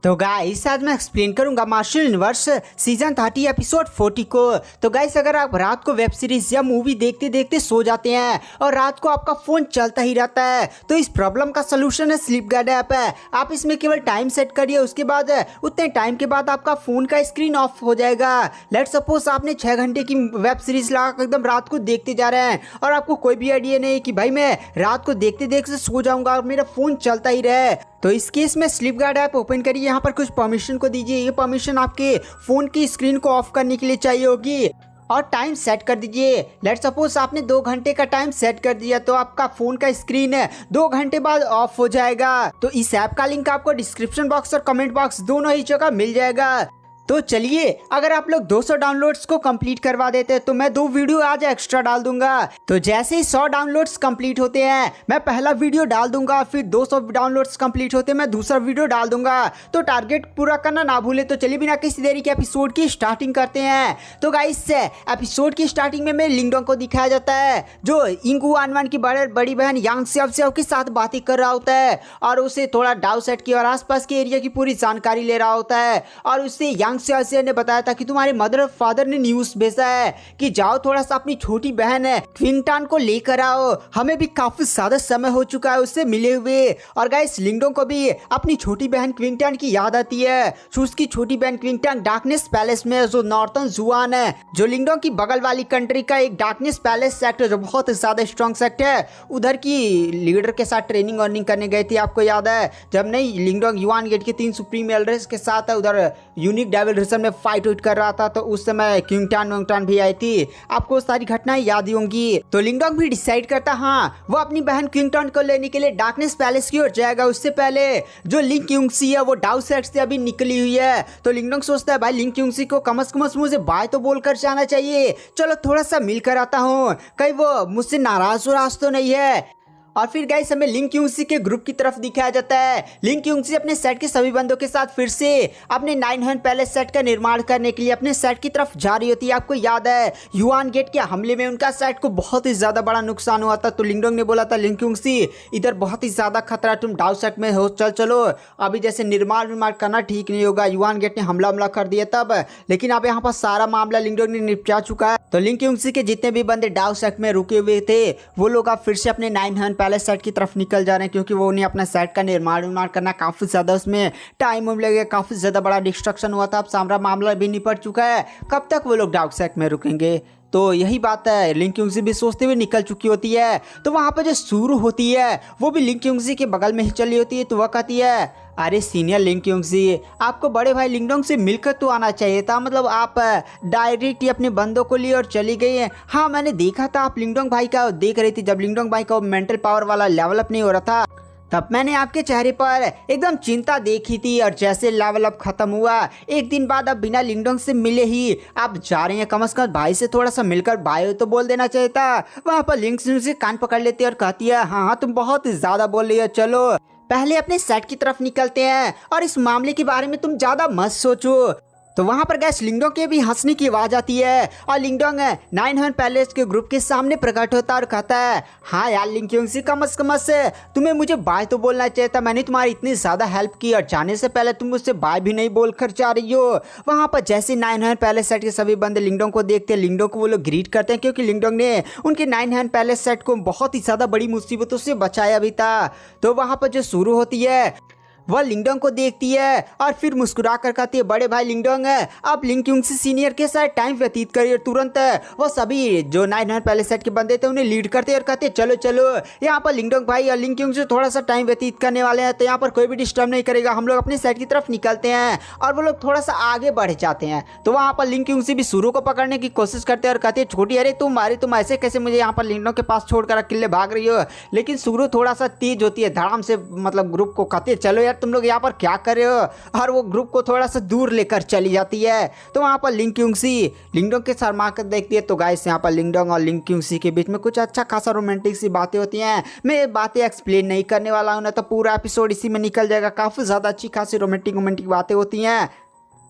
तो गाइस आज मैं एक्सप्लेन करूंगा मार्शल यूनिवर्स सीजन 30 एपिसोड 40 को। तो गाइस अगर आप रात को वेब सीरीज या मूवी देखते देखते सो जाते हैं और रात को आपका फोन चलता ही रहता है तो इस प्रॉब्लम का सोल्यूशन है स्लीप गार्ड ऐप है। आप इसमें केवल टाइम सेट करिए, उसके बाद उतने टाइम के बाद आपका फोन का स्क्रीन ऑफ हो जाएगा। लेट सपोज आपने 6 घंटे की वेब सीरीज लगा एकदम रात को देखते जा रहे हैं और आपको कोई भी आइडिया नहीं कि भाई मैं रात को देखते देखते सो जाऊंगा और मेरा फोन चलता ही रहे। तो इस केस में स्लीप गार्ड ऐप ओपन करिए, यहाँ पर कुछ परमिशन को दीजिए। ये परमिशन आपके फ़ोन की स्क्रीन को ऑफ करने के लिए चाहिए होगी और टाइम सेट कर दीजिए। लेट सपोज आपने 2 घंटे का टाइम सेट कर दिया तो आपका फ़ोन का स्क्रीन 2 घंटे बाद ऑफ हो जाएगा। तो इस ऐप का लिंक आपको डिस्क्रिप्शन बॉक्स और कमेंट बॉक्स दोनों ही जगह मिल जाएगा। तो चलिए अगर आप लोग 200 डाउनलोड्स को कंप्लीट करवा देते हैं तो मैं 2 वीडियो आज एक्स्ट्रा डाल दूंगा। तो जैसे ही 100 डाउनलोड्स कंप्लीट होते हैं मैं पहला वीडियो डाल दूंगा, फिर 200 डाउनलोड्स कंप्लीट होते हैं मैं दूसरा वीडियो डाल दूंगा। तो टारगेट पूरा करना ना भूले। तो चलिए बिना किसी देरी के एपिसोड की स्टार्टिंग करते हैं। तो गाइस एपिसोड की स्टार्टिंग में लिंगडोंग को दिखाया जाता है जो इंगू आनवान की बड़ी बहन यांग सेव के साथ बातें कर रहा होता है और उसे थोड़ा डाउ सेट की और आसपास के एरिया की पूरी जानकारी ले रहा होता है। और उससे यांग से ने बताया था कि तुम्हारे मदर और फादर ने न्यूज़ भेजा है कि जाओ थोड़ा सा अपनी छोटी बहन है क्विंगटान को लेकर आओ, हमें भी काफी ज्यादा समय हो चुका है उससे मिले हुए। और गाइस लिंगडोंग को भी अपनी छोटी बहन क्विंगटान की याद आती है। तो उसकी छोटी बहन क्विंगटान डार्कनेस पैलेस में जो नॉर्थन जुआन है, जो लिंगडोंग की बगल वाली कंट्री का एक डार्कनेस पैलेस सेक्टर जो बहुत ज्यादा स्ट्रॉन्ग सेक्टर है, उधर की लीडर के साथ ट्रेनिंग अर्निंग करने गई थी। आपको याद है जब नहीं लिंगडोंग युआन गेट के 3 सुप्रीम एल्डर्स के साथ उधर यूनिक डेविल में फाइट उइट कर रहा था तो उस समय क्विंगटान भी आई थी। आपको सारी घटनाएं याद होंगी। तो लिंगडोंग भी डिसाइड करता हाँ वो अपनी बहन क्विंगटान को लेने के लिए डार्कनेस पैलेस की ओर जाएगा। उससे पहले जो लिंग क्यूंगसी है वो डाउ सेट से अभी निकली हुई है। तो लिंगडोंग सोचता है भाई लिंग क्यूंगसी को कम से कम मुझे बाय तो बोलकर जाना चाहिए, चलो थोड़ा सा मिलकर आता हूँ, कहीं वो मुझसे नाराज तो नहीं है। और फिर गाइस हमें लिंग क्यूंगसी के ग्रुप की तरफ दिखाया जाता है। लिंग क्यूंगसी अपने सेट के सभी बंदों के साथ फिर से अपने 9 हैंड पैलेस सेट का निर्माण करने के लिए अपने सेट की तरफ जा रही होती है। आपको याद है युआन गेट के हमले में उनका सेट को बहुत ही ज्यादा बड़ा नुकसान हुआ था। तो लिंगडोंग ने बोला था लिंग क्यूंगसी इधर बहुत ही ज्यादा खतरा, तुम डाउ सेट में हो, चलो अभी जैसे निर्माण करना ठीक नहीं होगा। युआन गेट ने हमला कर दिया तब, लेकिन अब यहाँ पर सारा मामला लिंगडोंग ने निपटा चुका है। तो लिंग क्यूंगसी के जितने भी बंदे डाउ सेट में रुके हुए थे वो लोग अब फिर से अपने 9 हैंड पैलेस सेट की तरफ निकल जा रहे हैं क्योंकि वो उन्हें अपना सेट का निर्माण करना काफी ज्यादा उसमें टाइम लगेगा, काफी ज्यादा बड़ा डिस्ट्रक्शन हुआ था। अब सारा मामला भी निपट चुका है, कब तक वो लोग डार्क सेट में रुकेंगे। तो यही बात है लिंग क्यूंगसी भी सोचते हुए निकल चुकी होती है। तो वहां पर जो शुरू होती है वो भी लिंग क्यूंगसी के बगल में ही चली होती है। तो वह कहती है अरे सीनियर लिंग क्यूंगसी आपको बड़े भाई लिंगडोंग से मिलकर तो आना चाहिए था, मतलब आप डायरेक्ट ही अपने बंदों को लिए और चली गई हैं। हाँ मैंने देखा था आप लिंगडोंग भाई का देख रही थी, जब लिंगडोंग भाई का मेंटल पावर वाला लेवल अप नहीं हो रहा था तब मैंने आपके चेहरे पर एकदम चिंता देखी थी। और जैसे लेवल अप खत्म हुआ एक दिन बाद अब बिना लिंगडोंग से मिले ही आप जा रहे हैं, कम से कम भाई से थोड़ा सा मिलकर बाय तो बोल देना चाहिए था। वहाँ पर लिंग से कान पकड़ लेती है और कहती है हाँ तुम बहुत ज्यादा बोल रही हो, चलो पहले अपने सेट की तरफ निकलते हैं और इस मामले के बारे में तुम ज्यादा मत सोचो। तो वहां पर गैस लिंगडोंग के भी हंसने की आवाज आती है और लिंगडोंग 9 हैंड पैलेस के ग्रुप के सामने प्रकट होता है और कहता है हाँ यार लिंग क्यूंगसी कम से तुम्हें मुझे बाय तो बोलना चाहिए था, मैंने तुम्हारी इतनी ज्यादा हेल्प की और जाने से पहले तुम मुझसे बाय भी नहीं बोलकर जा रही हो। वहां पर जैसे 9 हैंड पैलेस सेट के सभी बंदे लिंगडोंग को देखते हैं, लिंगडोंग को वो लोग ग्रीट करते हैं क्योंकि लिंगडोंग ने उनके 9 हैंड पैलेस सेट को बहुत ही ज्यादा बड़ी मुसीबतों से बचाया भी था। तो वहां पर जो शुरू होती है वह लिंगडोंग को देखती है और फिर मुस्कुरा कर कहती है बड़े भाई लिंगडोंग आप लिंग क्यूंगसी सीनियर के साथ टाइम व्यतीत करिए। तुरंत वो सभी जो 9 हैंड पैलेस सेट के बंदे थे उन्हें लीड करते और कहते चलो चलो यहाँ पर लिंगडोंग भाई और लिंग क्यूंगसी थोड़ा सा टाइम व्यतीत करने वाले हैं तो यहाँ पर कोई भी डिस्टर्ब नहीं करेगा, हम लोग अपने सेट की तरफ निकलते हैं। और वो लोग थोड़ा सा आगे बढ़ जाते हैं तो वहाँ पर लिंग क्यूंगसी भी शुरू को पकड़ने की कोशिश करते हैं और कहते हैं छोटी अरे तुम ऐसे कैसे मुझे यहाँ पर लिंगडोंग के पास छोड़कर अकेले भाग रही हो। लेकिन शुरू थोड़ा सा तेज होती है, धड़ाम से मतलब ग्रुप को कहते चलो यार तुम लोग यहाँ पर क्या कर रहे हो, और वो ग्रुप को थोड़ा सा दूर लेकर चली जाती है। तो वहां पर लिंग क्यूंगसी लिंगडोंग के शर्मा कर देखती है। तो गाइस यहाँ पर लिंगडोंग और लिंग क्यूंगसी के बीच में कुछ अच्छा खासा रोमांटिक सी बातें होती हैं। मैं ये बातें एक्सप्लेन नहीं करने वाला हूँ ना तो पूरा एपिसोड इसी में निकल जाएगा, काफी ज्यादा अच्छी खासी रोमांटिक बातें होती हैं।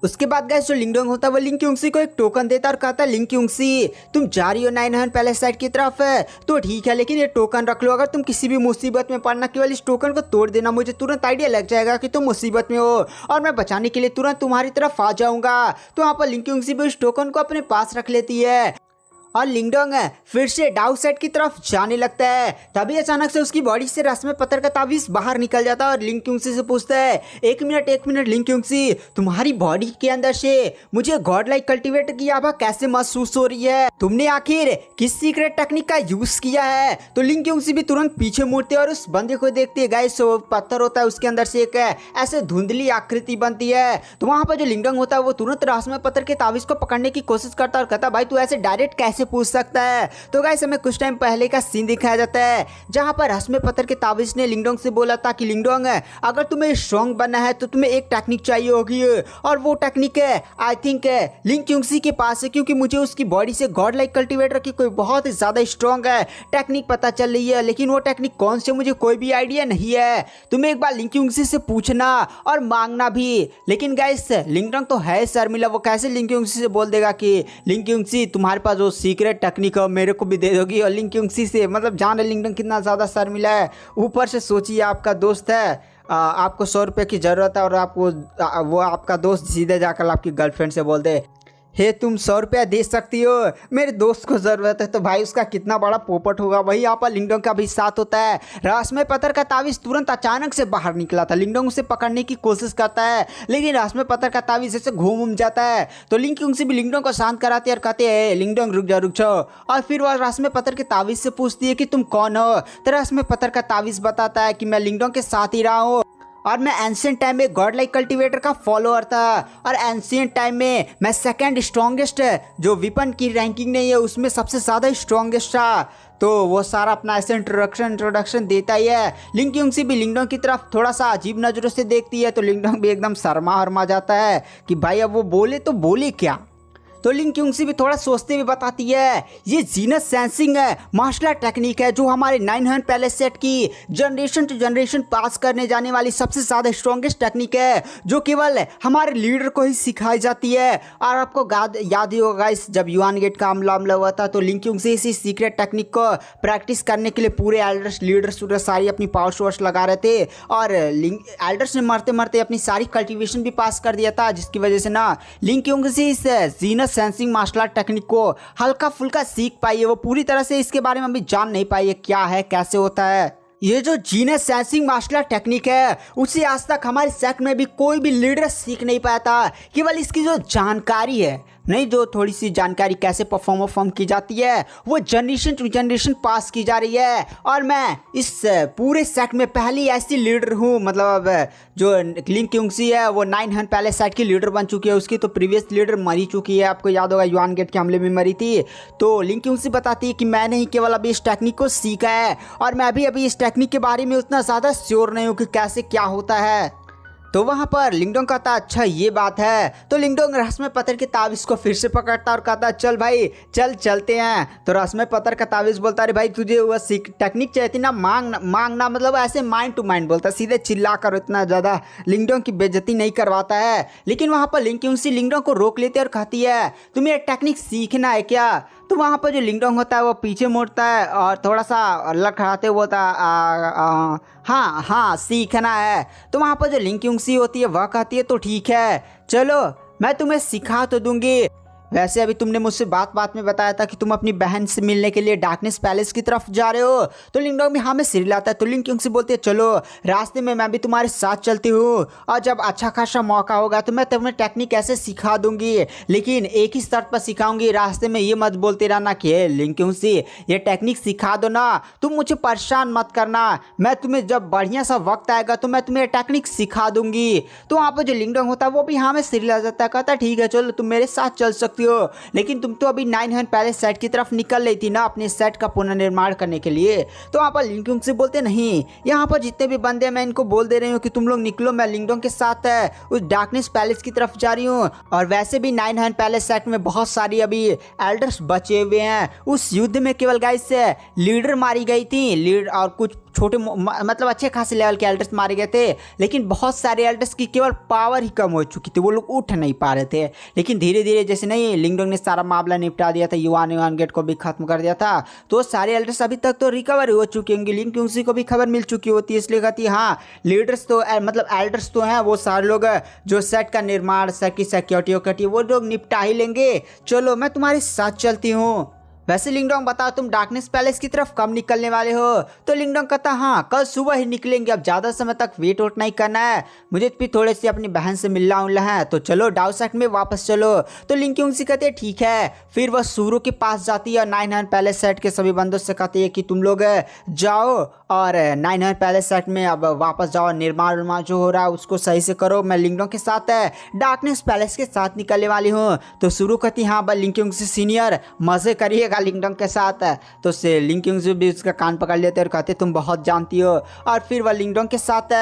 उसके बाद गाइस जो लिंगडोंग होता है वो लिंग क्यूंगसी को एक टोकन देता है और कहता है लिंग क्यूंगसी तुम जा रही हो 9 पैलेस साइड की तरफ है तो ठीक है, लेकिन ये टोकन रख लो, अगर तुम किसी भी मुसीबत में पड़ना केवल इस टोकन को तोड़ देना, मुझे तुरंत आइडिया लग जाएगा कि तुम मुसीबत में हो और मैं बचाने के लिए तुरंत तुम्हारी तरफ आ जाऊंगा। तो वहाँ पर लिंग क्यूंगसी भी उस टोकन को अपने पास रख लेती है और लिंगडोंग फिर से डाउ साइड की तरफ जाने लगता है। तभी अचानक से उसकी बॉडी से रस्म पत्थर का ताबीज बाहर निकल जाता है और लिंग क्यूंगसी से पूछता है एक मिनट लिंग क्यूंगसी, तुम्हारी बॉडी के अंदर से मुझे गॉड लाइक कल्टिवेटर की आभा कैसे महसूस हो रही है? तुमने आखिर किस सीक्रेट टेक्निक का यूज किया है? तो लिंग क्यूंगसी भी तुरंत पीछे मुड़ते और उस बंदे को देखती है। गाइस वो पत्थर होता है, उसके अंदर से एक ऐसे धुंधली आकृति बनती है। तो वहां पर जो लिंगडोंग होता है वो तुरंत रस्म पत्थर के ताबीज को पकड़ने की कोशिश करता है और कहता भाई तू ऐसे डायरेक्ट कैसे पूछ सकता है? तो गाइस हमें कुछ टाइम पहले का सीन दिखाया जाता है जहां पर रस्म पत्थर के ताबीज ने लिंगडोंग से बोला था कि लिंगडोंग अगर तुम्हें स्ट्रॉन्ग बनना है तो तुम्हें एक टेक्निक चाहिए होगी और वो टेक्निक है आई थिंक लिंग क्यूंगसी के पास है, क्योंकि मुझे उसकी बॉडी से गॉड लाइक कल्टिवेटर की कोई बहुत ज्यादा स्ट्रॉन्ग है टेक्निक पता चल रही है, लेकिन वो टेक्निक कौन से मुझे कोई भी आइडिया नहीं है। तुम्हें एक बार लिंग क्यूंगसी से पूछना और मांगना भी। लेकिन गाइस लिंगडोंग तो है शर्मिला, वो कैसे लिंग क्यूंगसी से बोल देगा कि लिंग क्यूंगसी तुम्हारे पास वो सीक्रेट टेक्निक है मेरे को भी दे दोगी? और लिंग क्यूंगसी से मतलब जान लिंगडोंग कितना ज़्यादा शर्मिला है। ऊपर से सोचिए आपका दोस्त है, आपको 100 रुपये की ज़रूरत है और आपको वो आपका दोस्त सीधे जाकर आपकी गर्लफ्रेंड से बोल दे हे तुम 100 रुपया दे सकती हो, मेरे दोस्त को ज़रूरत है, तो भाई उसका कितना बड़ा पोपट होगा। वही यहाँ पर लिंगडोंग का भी साथ होता है। रस्म पत्थर का ताबीज तुरंत अचानक से बाहर निकला था। लिंगडोंग उसे पकड़ने की कोशिश करता है लेकिन रस्म पत्थर का ताबीज ऐसे घूम जाता है। तो लिंग क्यूंगसी भी लिंगडोंग को शांत कराते हैं और कहते हैं लिंगडोंग रुक जाओ। और फिर वह रस्म पत्थर के ताबीज से पूछती है कि तुम कौन हो? तो रस्म पत्थर का ताबीज बताता है कि मैं लिंगडोंग के साथ ही रहा हूँ और मैं एंशिएंट टाइम में गॉड लाइक कल्टिवेटर का फॉलोअर था और एंशिएंट टाइम में मैं सेकंड स्ट्रॉन्गेस्ट जो वेपन की रैंकिंग नहीं है उसमें सबसे ज़्यादा स्ट्रॉन्गेस्ट था। तो वो सारा अपना ऐसे इंट्रोडक्शन देता ही है। लिंग क्यूंगसी भी लिंगडोंग की तरफ थोड़ा सा अजीब नज़रों से देखती है। तो लिंगडोंग भी एकदम शर्मा जाता है कि भाई अब वो बोले तो बोले क्या। तो लिंग क्यूंगसी भी थोड़ा सोचते हुए बताती है ये जीनस सेंसिंग है मार्शल आर्ट टेक्निक है जो हमारे 9 पैलेस सेट की जनरेशन टू जनरेशन पास करने जाने वाली सबसे ज़्यादा स्ट्रॉन्गेस्ट टेक्निक है जो केवल हमारे लीडर को ही सिखाई जाती है। और आपको याद ही होगा इस जब युआन गेट का हमला हुआ था तो लिंग क्यूंगसी इसी सीक्रेट टेक्निक को प्रैक्टिस करने के लिए पूरे एल्डर्स लीडर्स सारी अपनी पावर सोर्स लगा रहे थे और एल्डर्स ने मरते मरते अपनी सारी कल्टिवेशन भी पास कर दिया था, जिसकी वजह से ना लिंग क्यूंगसी इस genius sensing martial art technique को हल्का फुल्का सीख पाई है। वो पूरी तरह से इसके बारे में अभी जान नहीं पाई है क्या है कैसे होता है। ये जो genius sensing martial art technique है उसे आज तक हमारे सेक्ट में भी कोई भी लीडर सीख नहीं पाया था। केवल इसकी जो जानकारी है नहीं, जो थोड़ी सी जानकारी कैसे परफॉर्म की जाती है वो जनरेशन टू जनरेशन पास की जा रही है। और मैं इस पूरे सेट में पहली ऐसी लीडर हूँ, मतलब जो लिंग क्यूंगसी है वो 9 पैलेस साइड की लीडर बन चुकी है। उसकी तो प्रीवियस लीडर मरी चुकी है, आपको याद होगा युआन गेट के हमले में मरी थी। तो लिंग क्यूंगसी बताती है कि मैंने ही केवल अभी इस टेक्निक को सीखा है और मैं अभी इस टेक्निक के बारे में उतना ज़्यादा श्योर नहीं हूँ कि कैसे क्या होता है। तो वहाँ पर लिंगडोंग कहता अच्छा ये बात है। तो लिंगडोंग रस्म पत्थर के ताबीज़ को फिर से पकड़ता और कहता चल भाई चलते हैं। तो रस्म पत्थर का ताबीज़ बोलता अरे भाई तुझे वह टेक्निक चाहिए थी ना, मांगना मतलब ऐसे माइंड टू माइंड बोलता, सीधे चिल्ला कर इतना ज़्यादा लिंगडोंग की बेइज्जती नहीं करवाता है। लेकिन वहाँ पर लिंग क्यूंगसी लिंगडोंग को रोक लेते और कहती है तुम्हें टेक्निक सीखना है क्या? तो वहाँ पर जो लिंगडोंग होता है वो पीछे मुड़ता है और थोड़ा सा लड़खड़ाते हुए बोलता हाँ सीखना है। तो वहाँ पर जो लिंग क्यूंगसी होती है वह कहती है तो ठीक है चलो मैं तुम्हें सिखा तो दूंगी। वैसे अभी तुमने मुझसे बात में बताया था कि तुम अपनी बहन से मिलने के लिए डार्कनेस पैलेस की तरफ जा रहे हो। तो लिंगडोंग भी हाँ में सिर हिलाता है। तो लिंग क्यूंगसी बोलती है चलो रास्ते में मैं भी तुम्हारे साथ चलती हूँ और जब अच्छा खासा मौका होगा तो मैं तुम्हें टेक्निक ऐसे सिखा दूंगी, लेकिन एक ही शर्त पर सिखाऊंगी। रास्ते में ये मत बोलते रहना कि लिंग क्यूंगसी ये टेक्निक सिखा दो ना, तुम मुझे परेशान मत करना, मैं तुम्हें जब बढ़िया सा वक्त आएगा तो मैं तुम्हें टेक्निक सिखा दूंगी। तो वहाँ पर जो लिंगडोंग होता है वो भी हाँ में सिर हिला जाता है, कहता ठीक है चलो तुम मेरे साथ चल सकती हो, लेकिन तुम तो अभी 9 पैलेस सेट की तरफ निकल रही थी ना अपने सेट का पुनर्निर्माण करने के लिए। तो वहाँ पर लिंग क्यूंगसी बोलते नहीं, यहाँ पर जितने भी बंदे हैं मैं इनको बोल दे रही हूँ कि तुम लोग निकलो, मैं लिंगडोंग के साथ उस डार्कनेस पैलेस की तरफ जा रही हूँ। और वैसे भी 9 पैलेस सेट में बहुत सारी अभी एल्डर्स बचे हुए हैं। उस युद्ध में केवल गाइस लीडर मारी गई थी, लीडर और कुछ छोटे मतलब अच्छे खासे लेवल के एल्डर्स मारे गए थे, लेकिन बहुत सारे एल्डर्स की केवल पावर ही कम हो चुकी थी, वो लोग उठ नहीं पा रहे थे। लेकिन धीरे धीरे जैसे नहीं लिंगडोंग ने सारा मामला निपटा दिया था, युआन गेट को भी खत्म कर दिया था, तो सारे एल्डर्स अभी तक तो रिकवर हो चुके होंगे। लिंग क्यूंसी को भी खबर मिल चुकी होती है, इसलिए कहती है हाँ लीडर्स तो मतलब एल्डर्स तो हैं, वो सारे लोग जो सेट का निर्माण, सेट की सिक्योरिटी वो लोग निपटा ही लेंगे, चलो मैं तुम्हारे साथ चलती हूँ। वैसे लिंगडोंग बताओ तुम डार्कनेस पैलेस की तरफ कब निकलने वाले हो? तो लिंगडोंग कहता हाँ कल सुबह ही निकलेंगे, अब ज़्यादा समय तक वेट वोट नहीं करना है, मुझे भी थोड़े से अपनी बहन से मिलना उलना है, तो चलो डाउ सेट में वापस चलो। तो लिंग क्यूंसी कहते हैं ठीक है। फिर वह सूरो के पास जाती है और 9 पैलेस सेट के सभी बंदों से कहती है कि तुम लोग जाओ और 9 पैलेस सेट में अब वापस जाओ, निर्माण जो हो रहा है उसको सही से करो, मैं लिंगडोंग के साथ डार्कनेस पैलेस के साथ निकलने वाली हूँ। तो सूरो कहती हाँ भाई लिंग क्यूंसी सीनियर मज़े करिएगा लिंगडोंग के साथ। तो से लिंग क्यूंसी भी उसका कान पकड़ लेते और कहते तुम बहुत जानती हो, और फिर वह लिंगडोंग के साथ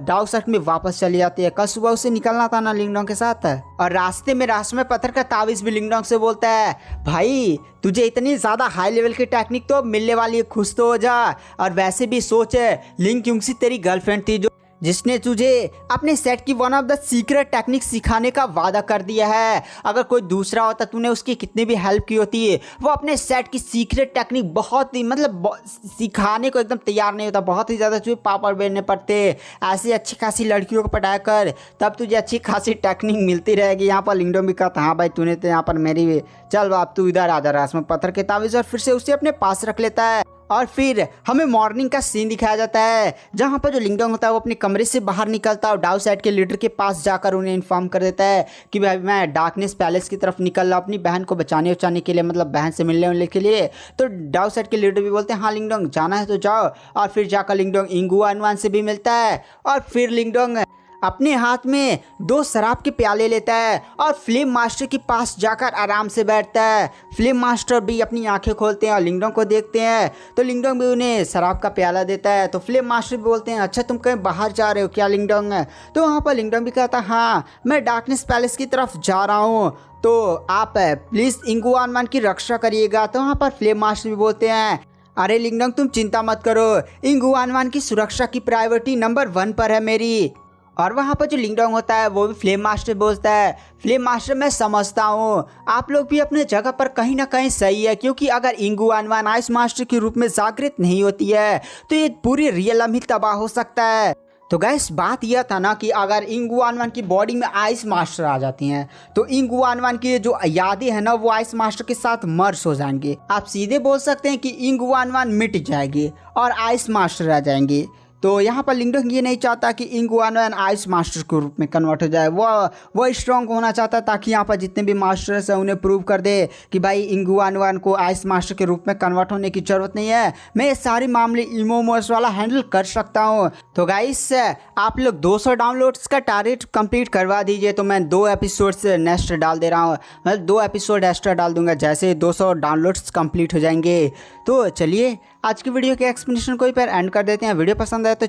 डाउ सेट में वापस चली जाती है। कल सुबह उसे निकलना था ना लिंगडोंग के साथ, और रास्ते में पत्थर का तावीज़ भी लिंगडोंग से बोलता है भाई तुझे इतनी ज़्यादा हाई लेवल की टेक्निक तो मिलने वाली है, खुश तो हो जा। और वैसे भी सोच लिंग क्यूंसी तेरी गर्लफ्रेंड थी जिसने तुझे अपने सेट की one of the secret technique सिखाने का वादा कर दिया है, अगर कोई दूसरा होता तूने उसकी कितनी भी हेल्प की होती है, वो अपने सेट की सीक्रेट टेक्निक बहुत ही मतलब सिखाने को एकदम तैयार नहीं होता, बहुत ही ज़्यादा तुझे पापड़ बेलने पड़ते, ऐसी अच्छी खासी लड़कियों को पटाया कर तब तुझे अच्छी खासी टेक्निक मिलती रहेगी। यहाँ पर लिंगडोंग भी कहता हाँ भाई तूने तो यहाँ पर मेरी, चल बाप तू इधर आ जा रास में पत्थर के तावीज़, और फिर से उसे अपने पास रख लेता है। और फिर हमें मॉर्निंग का सीन दिखाया जाता है जहाँ पर जो लिंगडोंग होता है वो अपने कमरे से बाहर निकलता है और डाउ सेट के लीडर के पास जाकर उन्हें इन्फॉर्म कर देता है कि भाई मैं डार्कनेस पैलेस की तरफ निकल रहा हूँ अपनी बहन को बचाने के लिए, मतलब बहन से मिलने के लिए। तो डाउ सेट के लीडर भी बोलते हैं हाँ लिंगडोंग जाना है तो जाओ, और फिर जाकर लिंगडोंग इंगुआनवान से भी मिलता है, और फिर लिंगडोंग अपने हाथ में 2 शराब के प्याले लेता है और फ्लेम मास्टर के पास जाकर आराम से बैठता है। फ्लेम मास्टर भी अपनी आंखें खोलते हैं और लिंगडोंग को देखते हैं, तो लिंगडोंग भी उन्हें शराब का प्याला देता है। तो फ्लेम मास्टर भी बोलते हैं अच्छा तुम कहीं बाहर जा रहे हो क्या लिंगडोंग? तो वहाँ पर लिंगडोंग भी कहता है हाँ मैं डार्कनेस पैलेस की तरफ जा रहा हूँ, तो आप प्लीज़ इंगुआनवान की रक्षा करिएगा। तो वहाँ पर फ्लेम मास्टर भी बोलते हैं अरे लिंगडोंग तुम चिंता मत करो, इंगुआनवान की सुरक्षा की प्रायोरिटी नंबर 1 पर है मेरी। और वहाँ पर जो लिंगडोंग होता है वो भी फ्लेम मास्टर बोलता है फ्लेम मास्टर मैं समझता हूँ आप लोग भी अपने जगह पर कहीं ना कहीं सही है, क्योंकि अगर इंगुआनवान आइस मास्टर के रूप में जागृत नहीं होती है तो ये पूरी रियलम ही तबाह हो सकता है। तो गैस बात यह था ना कि अगर इंगुआनवान की बॉडी में आइस मास्टर आ जाती हैं तो इंगुआनवान की जो यादें हैं ना वो आइस मास्टर के साथ मर्ज हो जाएंगे। आप सीधे बोल सकते हैं कि इंगुआनवान मिट जाएगी और आइस मास्टर रह जाएंगे। तो यहाँ पर लिंगडोंग ये नहीं चाहता कि इंगुआनवान आइस मास्टर के रूप में कन्वर्ट हो जाए, वो स्ट्रॉन्ग होना चाहता है ताकि यहाँ पर जितने भी मास्टर्स हैं उन्हें प्रूव कर दे कि भाई इंगुआनवान को आइस मास्टर के रूप में कन्वर्ट होने की ज़रूरत नहीं है, मैं ये सारे मामले इमोमोस वाला हैंडल कर सकता हूँ। तो गाइस आप लोग 200 डाउनलोड्स का टारगेट कंप्लीट करवा दीजिए, तो मैं 2 एपिसोड्स नेक्स्ट डाल दे रहा हूँ, मैं 2 एपिसोड एक्स्ट्रा डाल दूंगा जैसे 200 डाउनलोड्स कंप्लीट हो जाएंगे। तो चलिए आज की वीडियो के एक्सप्लेनेशन को ही पर एंड कर देते हैं। वीडियो पसंद आए तो